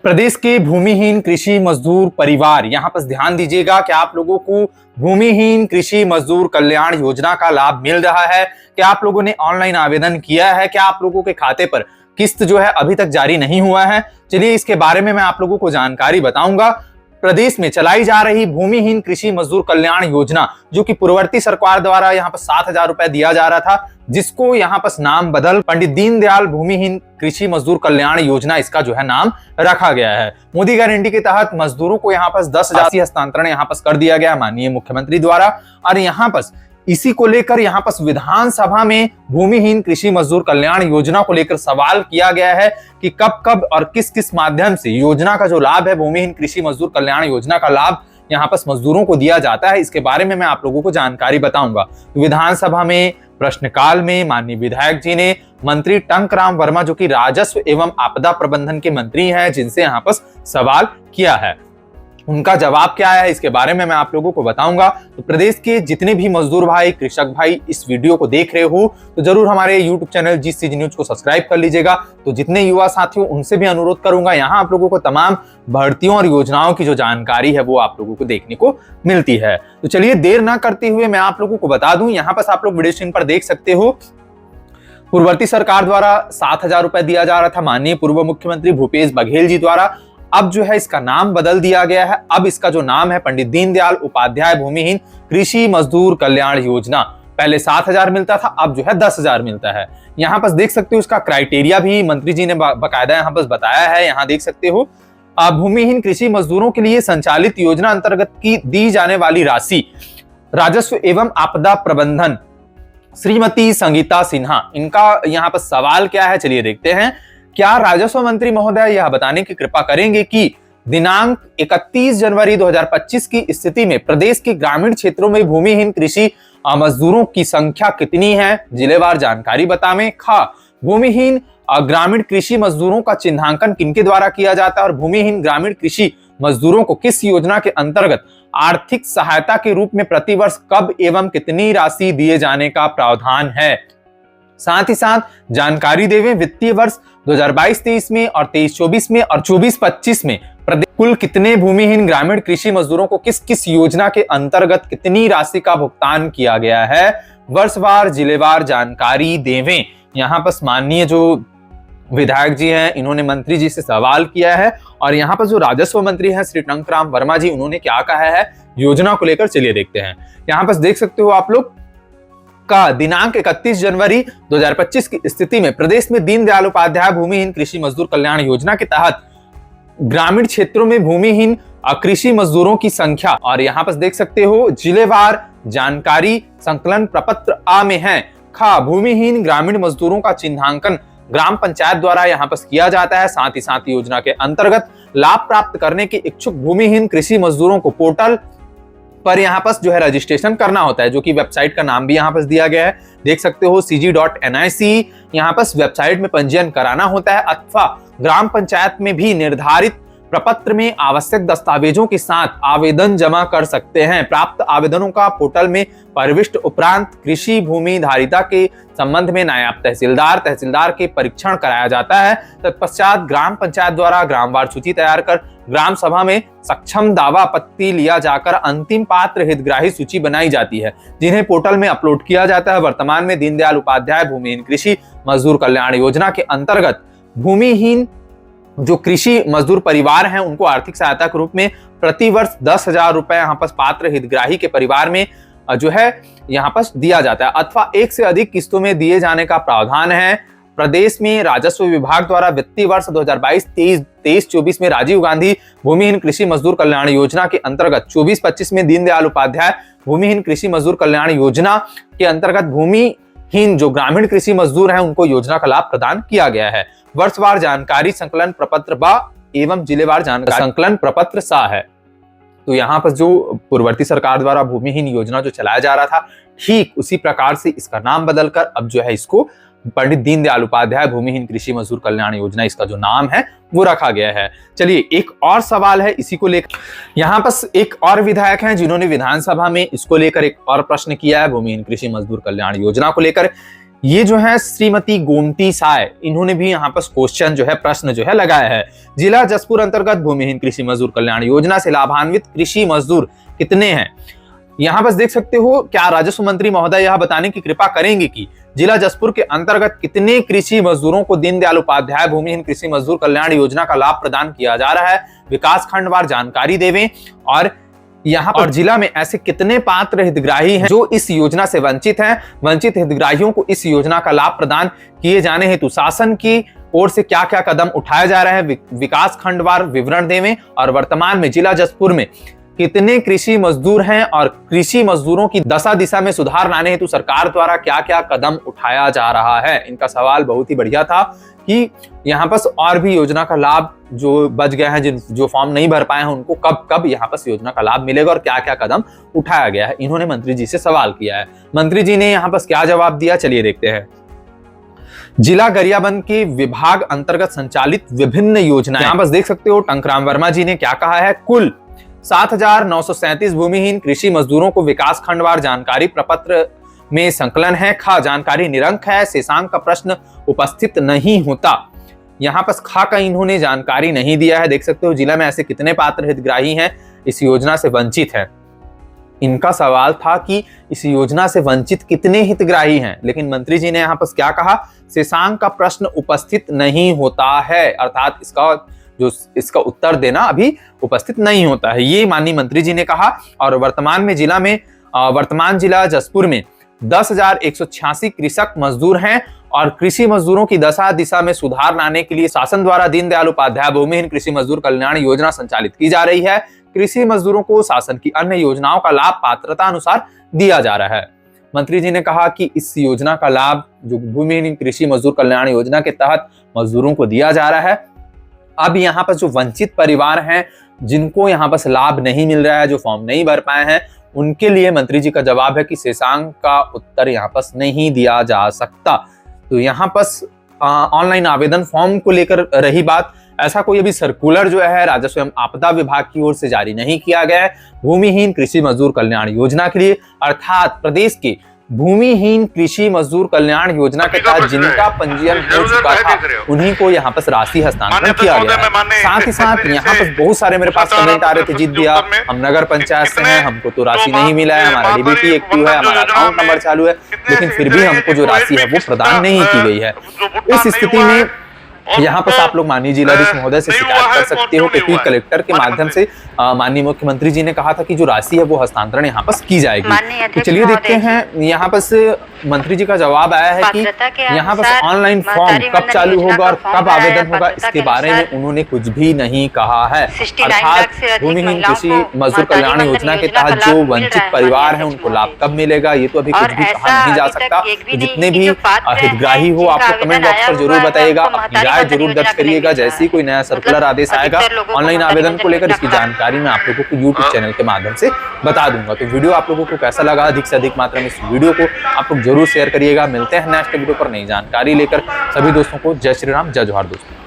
प्रदेश के भूमिहीन कृषि मजदूर परिवार, यहाँ पर ध्यान दीजिएगा कि आप लोगों को भूमिहीन कृषि मजदूर कल्याण योजना का लाभ मिल रहा है। क्या आप लोगों ने ऑनलाइन आवेदन किया है? क्या आप लोगों के खाते पर किस्त जो है अभी तक जारी नहीं हुआ है? चलिए इसके बारे में मैं आप लोगों को जानकारी बताऊंगा। प्रदेश में चलाई जा रही भूमिहीन कृषि मजदूर कल्याण योजना, जो कि पूर्ववर्ती सरकार द्वारा यहाँ पर 7,000 रुपए दिया जा रहा था, जिसको यहाँ पर नाम बदल पंडित दीनदयाल भूमिहीन कृषि मजदूर कल्याण योजना इसका जो है नाम रखा गया है। मोदी गारंटी के तहत मजदूरों को यहाँ पर 10,000 हस्तांतरण यहाँ पर कर दिया गया माननीय मुख्यमंत्री द्वारा। और यहाँ पर इसी को लेकर यहाँ पर विधानसभा में भूमिहीन कृषि मजदूर कल्याण योजना को लेकर सवाल किया गया है कि कब कब और किस किस माध्यम से योजना का जो लाभ है, भूमिहीन कृषि मजदूर कल्याण योजना का लाभ यहाँ पर मजदूरों को दिया जाता है। इसके बारे में मैं आप लोगों को जानकारी बताऊंगा। विधानसभा में प्रश्नकाल में माननीय विधायक जी ने मंत्री टंकराम वर्मा, जो कि राजस्व एवं आपदा प्रबंधन के मंत्री हैं, जिनसे यहाँ पर सवाल किया है, उनका जवाब क्या है इसके बारे में मैं आप लोगों को बताऊंगा। तो प्रदेश के जितने भी मजदूर भाई, कृषक भाई इस वीडियो को देख रहे हो तो जरूर हमारे YouTube चैनल GCG न्यूज को सब्सक्राइब कर लीजिएगा। तो जितने युवा साथियों उनसे भी अनुरोध करूंगा, यहाँ आप लोगों को तमाम भर्तियों और योजनाओं की जो जानकारी है वो आप लोगों को देखने को मिलती है। तो चलिए देर ना करते हुए मैं आप लोगों को बता दूं, यहाँ पर आप लोग वीडियो स्क्रीन पर देख सकते हो, पूर्ववर्ती सरकार द्वारा 7,000 रुपए दिया जा रहा था माननीय पूर्व मुख्यमंत्री भूपेश बघेल जी द्वारा। अब जो है इसका नाम बदल दिया गया है। अब इसका जो नाम है पंडित दीनदयाल उपाध्याय भूमिहीन कृषि मजदूर कल्याण योजना। पहले 7,000 मिलता था, अब जो है 10,000 मिलता है। यहाँ पर देख सकते हो इसका क्राइटेरिया भी मंत्री जी ने बाकायदा यहाँ पर बताया है। यहाँ देख सकते हो, भूमिहीन कृषि मजदूरों के लिए संचालित योजना अंतर्गत की दी जाने वाली राशि राजस्व एवं आपदा प्रबंधन श्रीमती संगीता सिन्हा, इनका यहाँ पर सवाल क्या है चलिए देखते हैं। क्या राजस्व मंत्री महोदय यह बताने की कृपा करेंगे कि दिनांक 31 जनवरी 2025 की स्थिति में प्रदेश के ग्रामीण क्षेत्रों में भूमिहीन कृषि मजदूरों की संख्या कितनी है? जिलेवार जानकारी बतावें। खा भूमिहीन ग्रामीण कृषि मजदूरों का चिन्हांकन किनके द्वारा किया जाता है और भूमिहीन ग्रामीण कृषि मजदूरों को किस योजना के अंतर्गत आर्थिक सहायता के रूप में प्रतिवर्ष कब एवं कितनी राशि दिए जाने का प्रावधान है? साथ ही साथ जानकारी देवें वित्तीय वर्ष 2022-23 में और 23-24 में और 24-25 में प्रदेश कुल कितने भूमिहीन ग्रामीण कृषि मजदूरों को किस किस योजना के अंतर्गत कितनी राशि का भुगतान किया गया है? वर्षवार जिलेवार जानकारी देवें। यहाँ पर माननीय जो विधायक जी हैं, इन्होंने मंत्री जी से सवाल किया है और यहाँ पर जो राजस्व मंत्री हैं श्री टंकराम वर्मा जी, उन्होंने क्या कहा है योजना को लेकर चलिए देखते हैं। यहाँ पर देख सकते हो आप लोग का दिनांक 31 जनवरी 2025 की स्थिति में प्रदेश में दीनदयाल उपाध्याय भूमिहीन कृषि मजदूर कल्याण योजना के तहत ग्रामीण क्षेत्रों में भूमिहीन कृषि मजदूरों की संख्या, और यहाँ पर देख सकते हो जिलेवार जानकारी संकलन प्रपत्र आ में है। खा भूमिहीन ग्रामीण मजदूरों का चिन्हांकन ग्राम पंचायत द्वारा यहाँ पर किया जाता है। साथ ही साथ योजना के अंतर्गत लाभ प्राप्त करने के इच्छुक भूमिहीन कृषि मजदूरों को पोर्टल पर यहाँ पर जो है रजिस्ट्रेशन करना होता है, जो कि वेबसाइट का नाम भी यहाँ पर दिया गया है। देख सकते हो cg.nic, यहाँ पर वेबसाइट में पंजीयन कराना होता है अथवा ग्राम पंचायत में भी निर्धारित प्रपत्र में आवश्यक दस्तावेजों के साथ आवेदन जमा कर सकते हैं। प्राप्त आवेदनों का पोर्टल में प्रविष्ट उपरांत कृषि भूमि धारिता के संबंध में नायब तहसीलदार के परीक्षण कराया जाता है। तत्पश्चात ग्राम पंचायत द्वारा ग्रामवार सूची तैयार कर ग्राम सभा में सक्षम दावा आपत्ति लिया जाकर अंतिम पात्र हितग्राही सूची बनाई जाती है, जिन्हें पोर्टल में अपलोड किया जाता है। वर्तमान में दीनदयाल उपाध्याय भूमिहीन कृषि मजदूर कल्याण योजना के अंतर्गत भूमिहीन जो कृषि मजदूर परिवार हैं, उनको आर्थिक सहायता के रूप में प्रतिवर्ष 10,000 रुपए यहाँ पर पात्र हितग्राही के परिवार में जो है यहाँ पर दिया जाता है अथवा एक से अधिक किस्तों में दिए जाने का प्रावधान है। प्रदेश में राजस्व विभाग द्वारा वित्तीय वर्ष 2022-23-24 में राजीव गांधी भूमिहीन कृषि मजदूर कल्याण योजना के अंतर्गत 24-25 में दीनदयाल उपाध्याय भूमिहीन कृषि मजदूर कल्याण योजना के अंतर्गत भूमिहीन जो ग्रामीण कृषि मजदूर हैं उनको योजना का लाभ प्रदान किया गया है। वर्षवार जानकारी संकलन प्रपत्र बा एवं जिलेवार जानकारी संकलन प्रपत्र सा है। तो यहाँ पर जो पूर्ववर्ती सरकार द्वारा भूमिहीन योजना जो चलाया जा रहा था, ठीक उसी प्रकार से इसका नाम बदलकर अब जो है इसको पंडित दीनदयाल उपाध्याय भूमिहीन कृषि मजदूर कल्याण योजना इसका जो नाम है वो रखा गया है। चलिए एक और सवाल है इसी को लेकर, यहाँ पर एक और विधायक हैं जिन्होंने विधानसभा में इसको लेकर एक और प्रश्न किया है भूमिहीन कृषि मजदूर कल्याण योजना को लेकर। ये जो है श्रीमती गोमती साय, इन्होंने भी यहाँ पर क्वेश्चन जो है, प्रश्न जो है लगाया है। जिला जसपुर अंतर्गत भूमिहीन कृषि मजदूर कल्याण योजना से लाभान्वित कृषि मजदूर कितने हैं? यहाँ पर देख सकते हो, क्या राजस्व मंत्री महोदय यह बताने की कृपा करेंगे कि जिला जसपुर के अंतर्गत कितने कृषि मजदूरों को दीनदयाल उपाध्याय भूमिहीन कृषि मजदूर कल्याण योजना का लाभ प्रदान किया जा रहा है? विकास खंडवार जानकारी देवें। और यहाँ पर जिला में ऐसे कितने पात्र हितग्राही हैं जो इस योजना से वंचित हैं? वंचित हितग्राहियों को इस योजना का लाभ प्रदान किए जाने हेतु शासन की ओर से क्या क्या कदम उठाया जा रहा है? विकास खंडवार विवरण देवें। और वर्तमान में जिला जसपुर में कितने कृषि मजदूर हैं और कृषि मजदूरों की दशा दिशा में सुधार लाने हेतु सरकार द्वारा क्या क्या कदम उठाया जा रहा है? इनका सवाल बहुत ही बढ़िया था कि यहाँ पर और भी योजना का लाभ जो बच गए हैं, जो फॉर्म नहीं भर पाए हैं, उनको कब कब यहाँ पर योजना का लाभ मिलेगा और क्या क्या कदम उठाया गया है? इन्होंने मंत्री जी से सवाल किया है। मंत्री जी ने यहाँ पर क्या जवाब दिया, चलिए देखते हैं। जिला गरियाबंद के विभाग अंतर्गत संचालित विभिन्न योजनाएं, यहाँ पर देख सकते हो टंकराम वर्मा जी ने क्या कहा है। कुल 7,937 भूमिहीन कृषि मजदूरों को विकास खंडवार जानकारी प्रपत्र में संकलन है। खा जानकारी निरंक है, शेषांक का प्रश्न उपस्थित नहीं होता। यहाँ पर खा का इन्होंने जानकारी नहीं दिया है। देख सकते हो जिला में ऐसे कितने पात्र हितग्राही हैं इस योजना से वंचित है। इनका सवाल था कि इस योजना से वंचित कितने हितग्राही हैं, लेकिन मंत्री जी ने यहाँ पर क्या कहा, शेषांक का प्रश्न उपस्थित नहीं होता है, अर्थात इसका उत्तर देना अभी उपस्थित नहीं होता है, ये माननीय मंत्री जी ने कहा। और वर्तमान जिला जसपुर में 10,186 कृषक मजदूर हैं और कृषि मजदूरों की दशा दिशा में सुधार लाने के लिए शासन द्वारा दीनदयाल उपाध्याय भूमिहीन कृषि मजदूर कल्याण योजना संचालित की जा रही है। कृषि मजदूरों को शासन की अन्य योजनाओं का लाभ पात्रता अनुसार दिया जा रहा है। मंत्री जी ने कहा कि इस योजना का लाभ जो भूमिहीन कृषि मजदूर कल्याण योजना के तहत मजदूरों को दिया जा रहा है। अब यहाँ पर जो वंचित परिवार हैं, जिनको यहाँ पर लाभ नहीं मिल रहा है, जो फॉर्म नहीं भर पाए हैं, उनके लिए मंत्री जी का जवाब है कि शेषांक का उत्तर यहाँ पर नहीं दिया जा सकता। तो यहाँ पर ऑनलाइन आवेदन फॉर्म को लेकर रही बात, ऐसा कोई अभी सर्कुलर जो है राजस्व एवं आपदा विभाग की ओर से जारी नहीं किया गया है भूमिहीन कृषि मजदूर कल्याण योजना के लिए, अर्थात प्रदेश के भूमिहीन कृषि मजदूर कल्याण योजना के तहत जिनका पंजीयन हो चुका था उन्हीं को यहाँ पर राशि हस्तांतरण किया गया है। साथ ही साथ यहाँ पर बहुत सारे मेरे पास कमेंट आ रहे थे, जीत दिया, हम नगर पंचायत से हैं, हमको तो राशि नहीं मिला है, हमारा डीबीटी एक्टिव है, हमारा अकाउंट नंबर चालू है, लेकिन फिर भी हमको जो राशि है वो प्रदान नहीं की गई है। इस स्थिति में यहाँ पर आप लोग माननीय जिलाधीश महोदय से शिकायत कर सकते हो, क्योंकि कलेक्टर के माध्यम से माननीय मुख्यमंत्री जी ने कहा था कि जो राशि है वो हस्तांतरण यहाँ पर की जाएगी। तो चलिए देखते हैं यहाँ पर से मंत्री जी का जवाब आया है कि यहाँ पर ऑनलाइन फॉर्म कब चालू होगा और कब आवेदन होगा, इसके बारे में उन्होंने कुछ भी नहीं कहा है। अर्थात भूमिहीन कृषि मजदूर कल्याण योजना के तहत जो वंचित परिवार है उनको लाभ कब मिलेगा ये तो अभी कुछ भी कहा नहीं जा सकता। जितने भी हितग्राही हो आप लोग कमेंट बॉक्स पर जरूर बताइएगा, अपनी राय जरूर दर्ज करिएगा। जैसे ही कोई नया सर्कुलर आदेश आएगा ऑनलाइन आवेदन को लेकर, इसकी जानकारी मैं आप लोगों को यूट्यूब चैनल के माध्यम से बता दूंगा। तो वीडियो आप लोगों को कैसा लगा, अधिक से अधिक मात्रा में इस वीडियो को आप लोग जरूर शेयर करिएगा। मिलते हैं नेक्स्ट वीडियो पर नई जानकारी लेकर। सभी दोस्तों को जय श्री राम, जय जोहार दोस्तों।